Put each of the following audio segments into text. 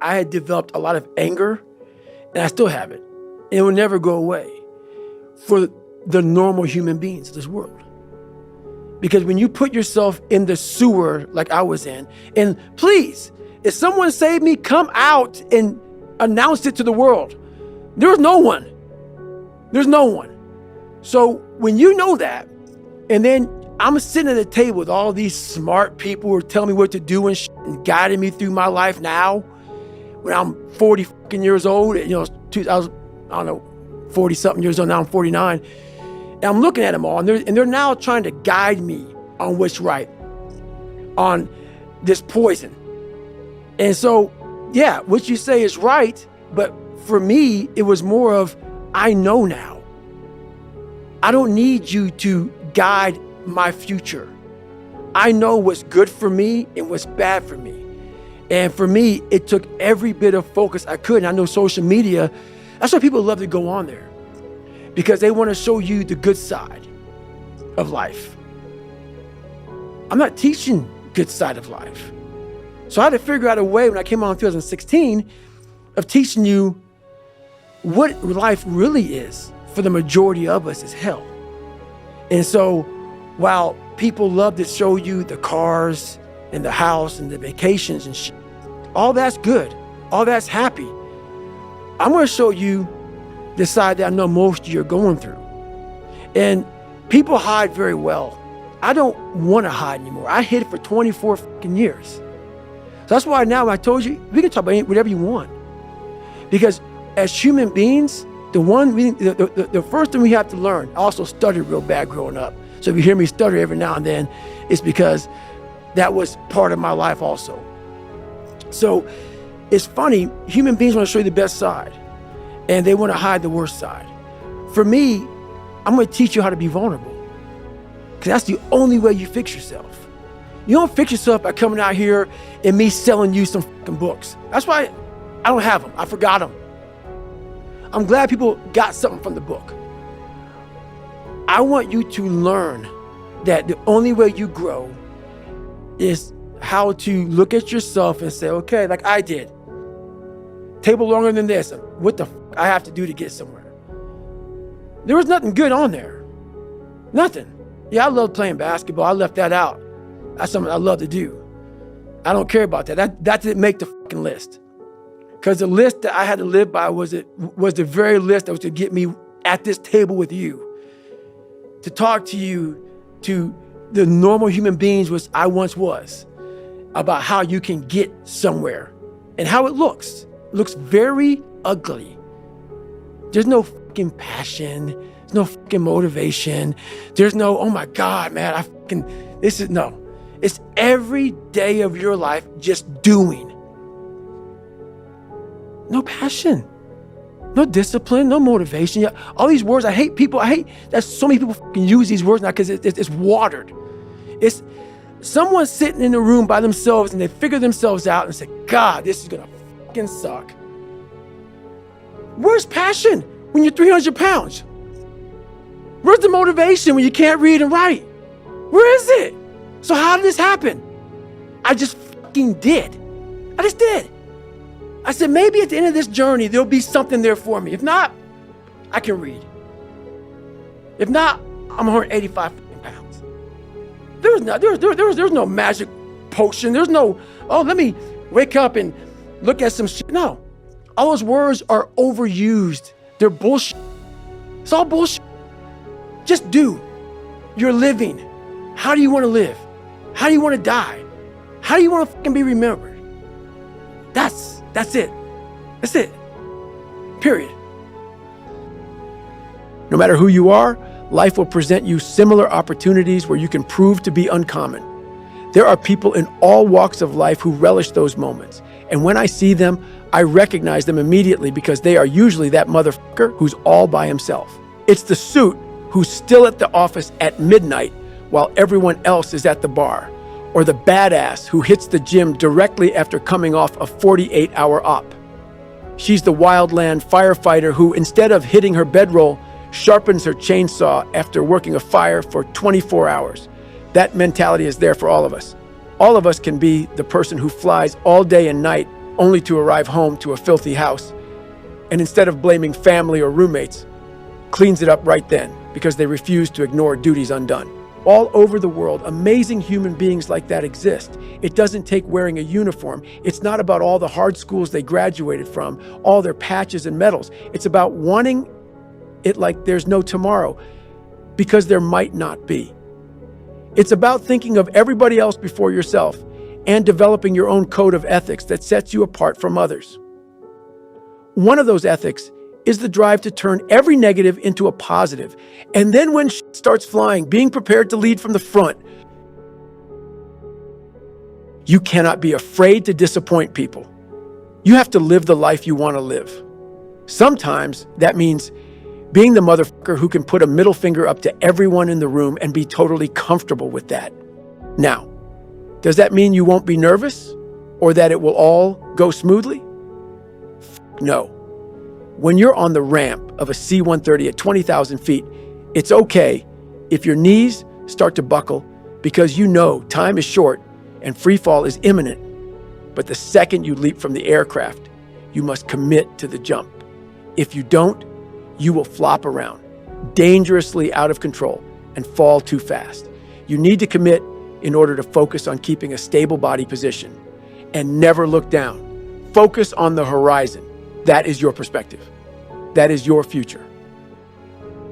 I had developed a lot of anger, and I still have it. And it will never go away for the normal human beings of this world. Because when you put yourself in the sewer like I was in, and please, if someone saved me, come out and announce it to the world. There's no one. There's no one. So when you know that, and then I'm sitting at a table with all these smart people who are telling me what to do and guiding me through my life now, when I'm 40 fucking years old, I was 40 something years old, now I'm 49. And I'm looking at them all, and they're now trying to guide me on what's right, on this poison. And so, yeah, what you say is right, but for me, it was more of, I know now. I don't need you to guide my future. I know what's good for me and what's bad for me. And for me, it took every bit of focus I could. And I know social media, that's why people love to go on there, because they want to show you the good side of life. I'm not teaching good side of life. So I had to figure out a way when I came on in 2016 of teaching you what life really is for the majority of us is hell. And so while people love to show you the cars and the house and the vacations and shit, all that's good, all that's happy, I'm going to show you the side that I know most of you are going through. And people hide very well. I don't want to hide anymore. I hid it for 24 fucking years. So that's why now I told you, we can talk about whatever you want. Because as human beings, the first thing we have to learn, I also stuttered real bad growing up. So if you hear me stutter every now and then, it's because that was part of my life also. So it's funny, human beings want to show you the best side, and they want to hide the worst side. For me, I'm going to teach you how to be vulnerable, because that's the only way you fix yourself. You don't fix yourself by coming out here and me selling you some fucking books. That's why I don't have them. I forgot them. I'm glad people got something from the book. I want you to learn that the only way you grow is how to look at yourself and say, okay, like I did. Table longer than this. What the fuck I have to do to get somewhere? There was nothing good on there. Nothing. Yeah, I love playing basketball. I left that out. That's something I love to do. I don't care about that. That didn't make the fucking list. Because the list that I had to live by was the very list that was to get me at this table with you. To talk to you, to the normal human beings which I once was, about how you can get somewhere and how it looks. It looks very ugly. There's no fucking passion. There's no fucking motivation. There's no, oh my God, man, no. It's every day of your life just doing. No passion, no discipline, no motivation. All these words, I hate that so many people fucking use these words now because it's watered. It's someone sitting in a room by themselves and they figure themselves out and say, God, this is gonna fucking suck. Where's passion when you're 300 pounds? Where's the motivation when you can't read and write? Where is it? So how did this happen? I just fucking did. I just did. I said, maybe at the end of this journey, there'll be something there for me. If not, I can read. If not, I'm 185 pounds. There's no magic potion. There's no, oh, let me wake up and look at some shit. No, all those words are overused. They're bullshit. It's all bullshit. Just do. You're living. How do you want to live? How do you want to die? How do you want to fucking be remembered? That's it. That's it. Period. No matter who you are, life will present you similar opportunities where you can prove to be uncommon. There are people in all walks of life who relish those moments. And when I see them, I recognize them immediately because they are usually that motherfucker who's all by himself. It's the suit who's still at the office at midnight while everyone else is at the bar. Or the badass who hits the gym directly after coming off a 48-hour op. She's the wildland firefighter who, instead of hitting her bedroll, sharpens her chainsaw after working a fire for 24 hours. That mentality is there for all of us. All of us can be the person who flies all day and night only to arrive home to a filthy house, and instead of blaming family or roommates, cleans it up right then because they refuse to ignore duties undone. All over the world, amazing human beings like that exist. It doesn't take wearing a uniform. It's not about all the hard schools they graduated from, all their patches and medals. It's about wanting it like there's no tomorrow, because there might not be. It's about thinking of everybody else before yourself and developing your own code of ethics that sets you apart from others. One of those ethics is the drive to turn every negative into a positive. And then when shit starts flying, being prepared to lead from the front. You cannot be afraid to disappoint people. You have to live the life you want to live. Sometimes that means being the motherfucker who can put a middle finger up to everyone in the room and be totally comfortable with that. Now, does that mean you won't be nervous or that it will all go smoothly? No. When you're on the ramp of a C-130 at 20,000 feet, it's okay if your knees start to buckle because you know time is short and free fall is imminent. But the second you leap from the aircraft, you must commit to the jump. If you don't, you will flop around, dangerously out of control, and fall too fast. You need to commit in order to focus on keeping a stable body position and never look down. Focus on the horizon. That is your perspective. That is your future.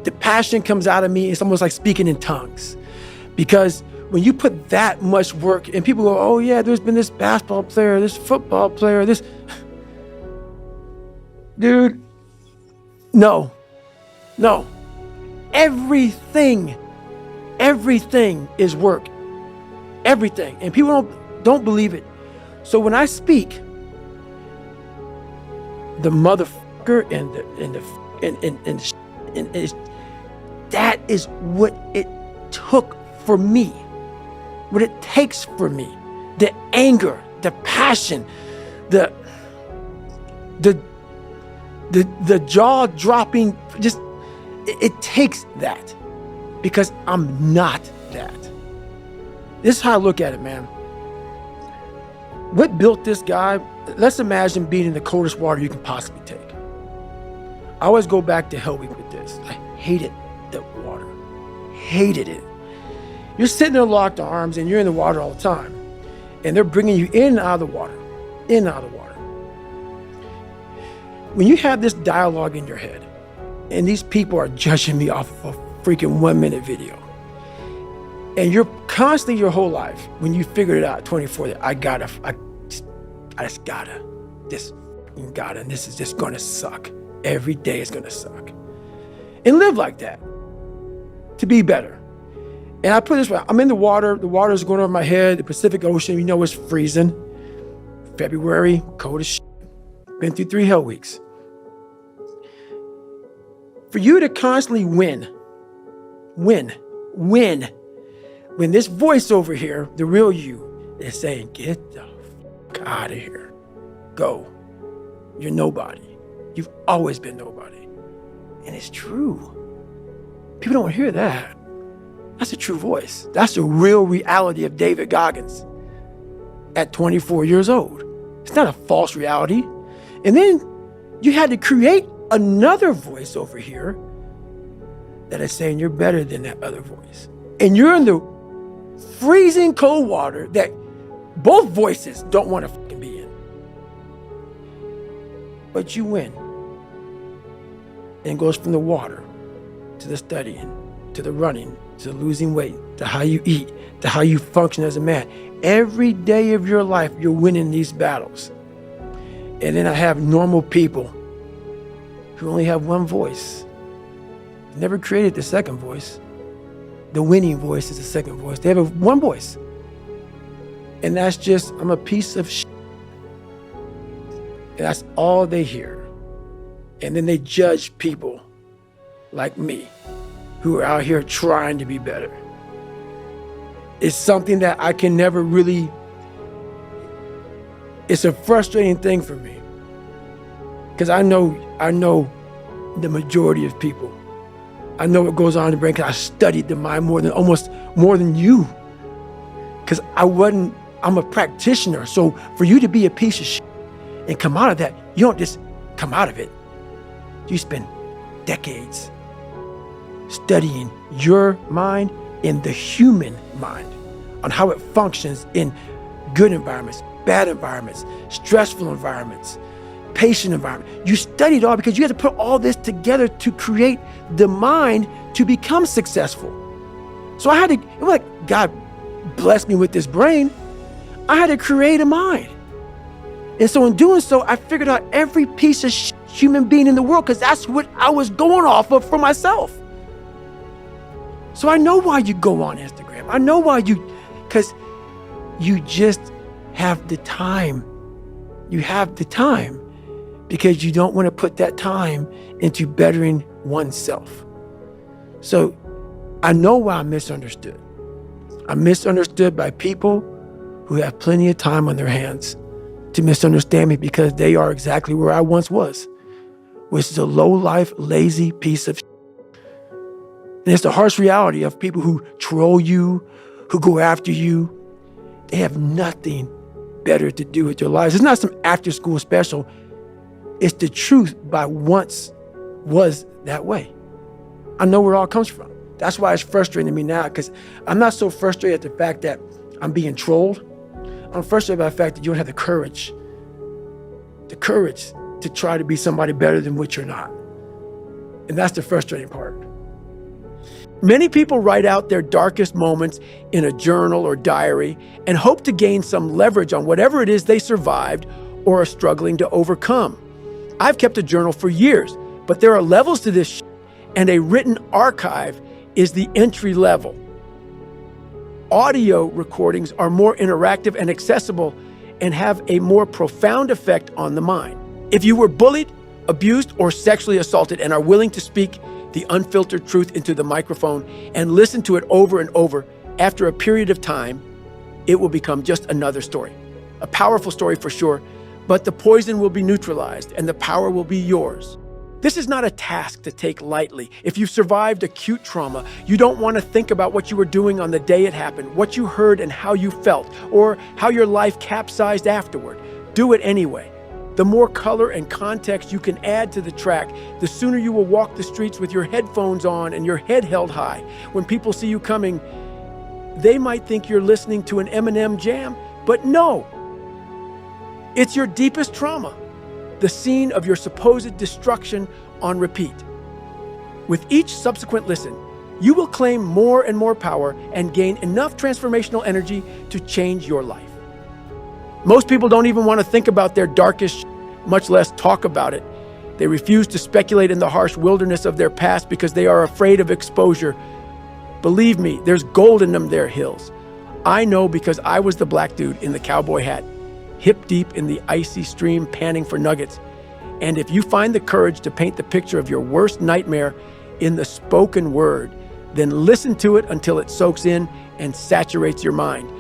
The passion comes out of me. It's almost like speaking in tongues. Because when you put that much work and people go, oh yeah, there's been this basketball player, this football player, this. Dude, no. Everything is work. Everything. And people don't believe it. So when I speak, the motherfucker that is what it took for me, what it takes for me. The anger, the passion, the jaw-dropping, just it takes that because I'm not that. This is how I look at it, man. What built this guy? Let's imagine being in the coldest water you can possibly take. I always go back to Hell Week with this. I hated the water. Hated it. You're sitting there locked arms and you're in the water all the time. And they're bringing you in and out of the water. In and out of the water. When you have this dialogue in your head, and these people are judging me off of a freaking 1-minute video, and you're constantly your whole life, when you figured it out at 24, I just gotta, and this is just gonna suck. Every day is gonna suck. And live like that, to be better. And I put it this way, I'm in the water is going over my head, the Pacific Ocean, it's freezing. February, cold as shit. Been through 3 hell weeks. For you to constantly win, when this voice over here, the real you, is saying, get the fuck out of here. Go. You're nobody. You've always been nobody. And it's true. People don't hear that. That's a true voice. That's the real reality of David Goggins at 24 years old. It's not a false reality. And then you had to create another voice over here that is saying you're better than that other voice. And you're in the freezing cold water that both voices don't want to fucking be in. But you win. And it goes from the water to the studying, to the running, to losing weight, to how you eat, to how you function as a man. Every day of your life, you're winning these battles. And then I have normal people who only have one voice. Never created the second voice. The winning voice is the second voice. They have one voice. And that's just, I'm a piece of shit. And that's all they hear. And then they judge people like me who are out here trying to be better. It's something that I can never really, it's a frustrating thing for me. Because I know the majority of people. I know what goes on in the brain because I studied the mind more than you. Because I'm a practitioner. So for you to be a piece of shit and come out of that, you don't just come out of it. You spend decades studying your mind and the human mind on how it functions in good environments, bad environments, stressful environments, patient environment. You study it all because you have to put all this together to create the mind to become successful. So I had to, it was like God blessed me with this brain. I had to create a mind. And so in doing so, I figured out every piece of human being in the world because that's what I was going off of for myself. So I know why you go on Instagram. I know why because you just have the time. You have the time because you don't want to put that time into bettering oneself. So I know why I'm misunderstood. I'm misunderstood by people who have plenty of time on their hands to misunderstand me because they are exactly where I once was, which is a low-life, lazy piece of shit. And it's the harsh reality of people who troll you, who go after you. They have nothing better to do with their lives. It's not some after-school special. It's the truth by once was that way. I know where it all comes from. That's why it's frustrating to me now, because I'm not so frustrated at the fact that I'm being trolled. I'm frustrated by the fact that you don't have the courage to try to be somebody better than what you're not. And that's the frustrating part. Many people write out their darkest moments in a journal or diary and hope to gain some leverage on whatever it is they survived or are struggling to overcome. I've kept a journal for years, but there are levels to this and a written archive is the entry level. Audio recordings are more interactive and accessible and have a more profound effect on the mind. If you were bullied, abused, or sexually assaulted and are willing to speak the unfiltered truth into the microphone and listen to it over and over, after a period of time, it will become just another story. A powerful story for sure, but the poison will be neutralized and the power will be yours. This is not a task to take lightly. If you've survived acute trauma, you don't want to think about what you were doing on the day it happened, what you heard and how you felt, or how your life capsized afterward. Do it anyway. The more color and context you can add to the track, the sooner you will walk the streets with your headphones on and your head held high. When people see you coming, they might think you're listening to an Eminem jam, but no. It's your deepest trauma, the scene of your supposed destruction on repeat. With each subsequent listen, you will claim more and more power and gain enough transformational energy to change your life. Most people don't even want to think about their darkest, much less talk about it. They refuse to speculate in the harsh wilderness of their past because they are afraid of exposure. Believe me, there's gold in them there hills. I know because I was the black dude in the cowboy hat, hip deep in the icy stream panning for nuggets. And if you find the courage to paint the picture of your worst nightmare in the spoken word, then listen to it until it soaks in and saturates your mind.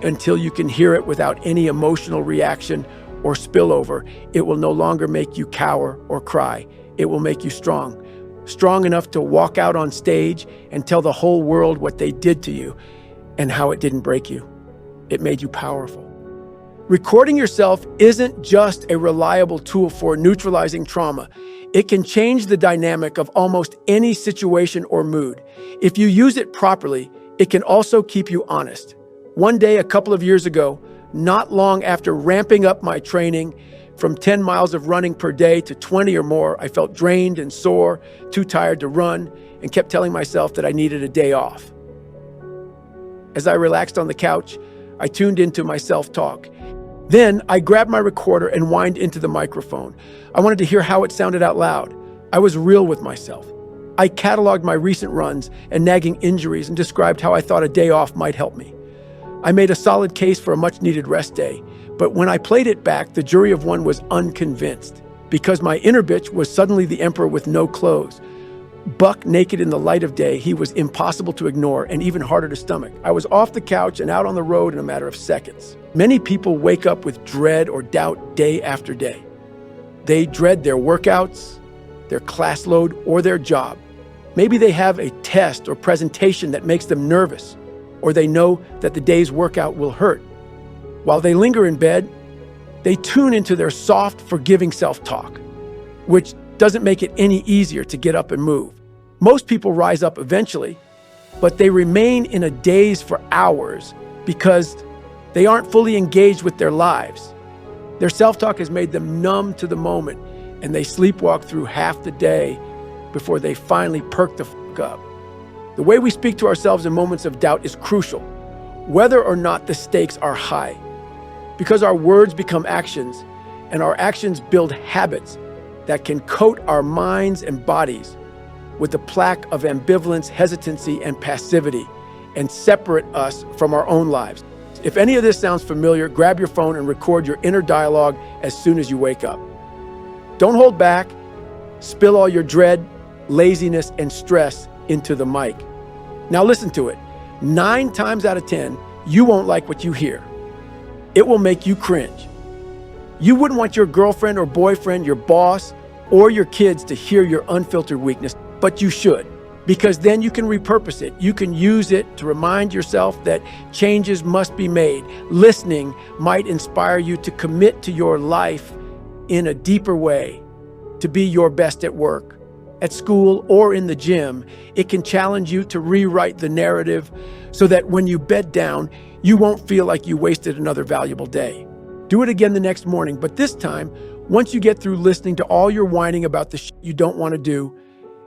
Until you can hear it without any emotional reaction or spillover. It will no longer make you cower or cry. It will make you strong. Strong enough to walk out on stage and tell the whole world what they did to you and how it didn't break you. It made you powerful. Recording yourself isn't just a reliable tool for neutralizing trauma. It can change the dynamic of almost any situation or mood. If you use it properly, it can also keep you honest. One day, a couple of years ago, not long after ramping up my training from 10 miles of running per day to 20 or more, I felt drained and sore, too tired to run, and kept telling myself that I needed a day off. As I relaxed on the couch, I tuned into my self-talk. Then I grabbed my recorder and whined into the microphone. I wanted to hear how it sounded out loud. I was real with myself. I cataloged my recent runs and nagging injuries and described how I thought a day off might help me. I made a solid case for a much-needed rest day, but when I played it back, the jury of one was unconvinced because my inner bitch was suddenly the emperor with no clothes. Buck naked in the light of day, he was impossible to ignore and even harder to stomach. I was off the couch and out on the road in a matter of seconds. Many people wake up with dread or doubt day after day. They dread their workouts, their class load, or their job. Maybe they have a test or presentation that makes them nervous, or they know that the day's workout will hurt. While they linger in bed, They tune into their soft, forgiving self-talk, which doesn't make it any easier to get up and move. Most people rise up eventually, but they remain in a daze for hours because they aren't fully engaged with their lives. Their self-talk has made them numb to the moment, and they sleepwalk through half the day before they finally perk the fuck up. The way we speak to ourselves in moments of doubt is crucial, whether or not the stakes are high, because our words become actions, and our actions build habits that can coat our minds and bodies with a plaque of ambivalence, hesitancy, and passivity, and separate us from our own lives. If any of this sounds familiar, grab your phone and record your inner dialogue as soon as you wake up. Don't hold back. Spill all your dread, laziness, and stress into the mic. Now listen to it. 9 times out of 10, you won't like what you hear. It will make you cringe. You wouldn't want your girlfriend or boyfriend, your boss, or your kids to hear your unfiltered weakness, but you should, because then you can repurpose it. You can use it to remind yourself that changes must be made. Listening might inspire you to commit to your life in a deeper way, to be your best at work, at school, or in the gym. It can challenge you to rewrite the narrative so that when you bed down, you won't feel like you wasted another valuable day. Do it again the next morning, but this time, once you get through listening to all your whining about the shit you don't want to do,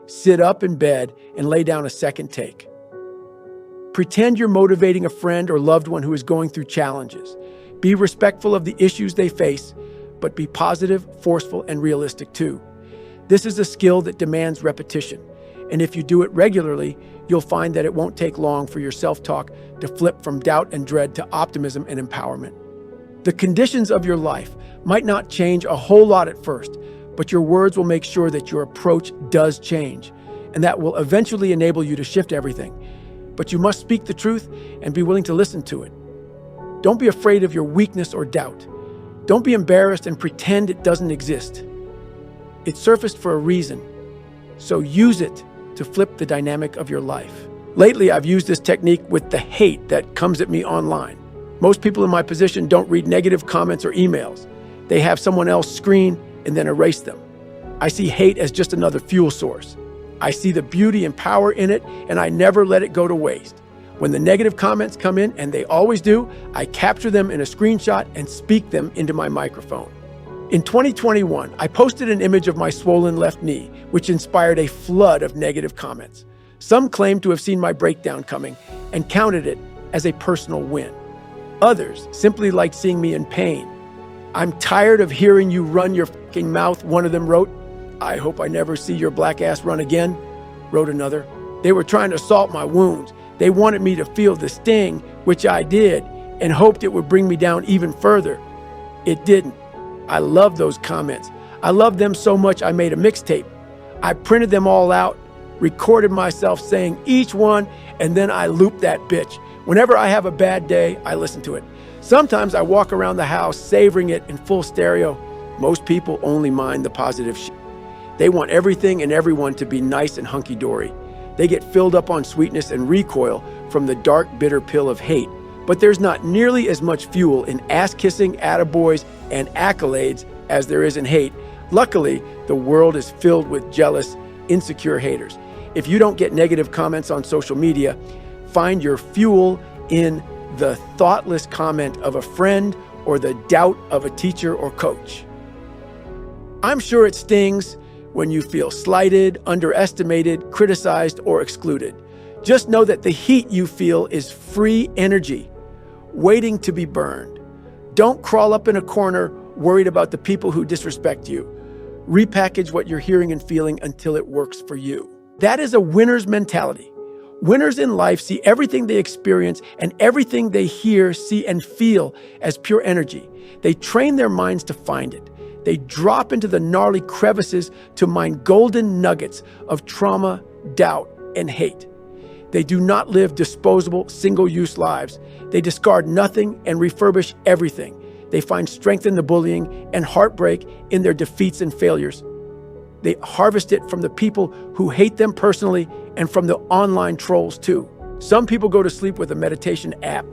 sit up in bed and lay down a second take. Pretend you're motivating a friend or loved one who is going through challenges. Be respectful of the issues they face, but be positive, forceful, and realistic too. This is a skill that demands repetition, and if you do it regularly, you'll find that it won't take long for your self-talk to flip from doubt and dread to optimism and empowerment. The conditions of your life might not change a whole lot at first, but your words will make sure that your approach does change, and that will eventually enable you to shift everything. But you must speak the truth and be willing to listen to it. Don't be afraid of your weakness or doubt. Don't be embarrassed and pretend it doesn't exist. It surfaced for a reason, so use it to flip the dynamic of your life. Lately, I've used this technique with the hate that comes at me online. Most people in my position don't read negative comments or emails. They have someone else screen and then erase them. I see hate as just another fuel source. I see the beauty and power in it, and I never let it go to waste. When the negative comments come in, and they always do, I capture them in a screenshot and speak them into my microphone. In 2021, I posted an image of my swollen left knee, which inspired a flood of negative comments. Some claimed to have seen my breakdown coming and counted it as a personal win. Others simply liked seeing me in pain. "I'm tired of hearing you run your fucking mouth," one of them wrote. "I hope I never see your black ass run again," wrote another. They were trying to salt my wounds. They wanted me to feel the sting, which I did, and hoped it would bring me down even further. It didn't. I love those comments. I loved them so much I made a mixtape. I printed them all out, recorded myself saying each one, and then I looped that bitch. Whenever I have a bad day, I listen to it. Sometimes I walk around the house savoring it in full stereo. Most people only mind the positive shit. They want everything and everyone to be nice and hunky-dory. They get filled up on sweetness and recoil from the dark, bitter pill of hate. But there's not nearly as much fuel in ass-kissing, attaboys, and accolades as there is in hate. Luckily, the world is filled with jealous, insecure haters. If you don't get negative comments on social media, find your fuel in the thoughtless comment of a friend or the doubt of a teacher or coach. I'm sure it stings when you feel slighted, underestimated, criticized, or excluded. Just know that the heat you feel is free energy, waiting to be burned. Don't crawl up in a corner worried about the people who disrespect you. Repackage what you're hearing and feeling until it works for you. That is a winner's mentality. Winners in life see everything they experience and everything they hear, see, and feel as pure energy. They train their minds to find it. They drop into the gnarly crevices to mine golden nuggets of trauma, doubt, and hate. They do not live disposable, single-use lives. They discard nothing and refurbish everything. They find strength in the bullying and heartbreak in their defeats and failures. They harvest it from the people who hate them personally and from the online trolls too. Some people go to sleep with a meditation app.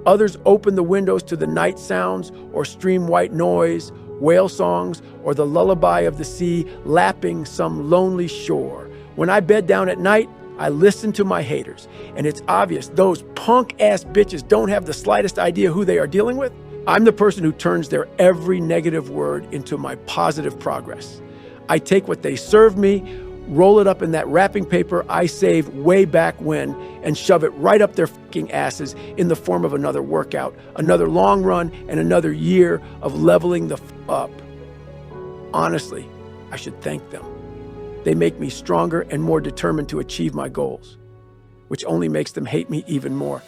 Others open the windows to the night sounds or stream white noise, whale songs, or the lullaby of the sea lapping some lonely shore. When I bed down at night, I listen to my haters, and it's obvious those punk-ass bitches don't have the slightest idea who they are dealing with. I'm the person who turns their every negative word into my positive progress. I take what they serve me, roll it up in that wrapping paper I saved way back when, and shove it right up their fucking asses in the form of another workout, another long run, and another year of leveling the up. Honestly, I should thank them. They make me stronger and more determined to achieve my goals, which only makes them hate me even more.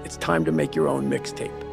It's time to make your own mixtape.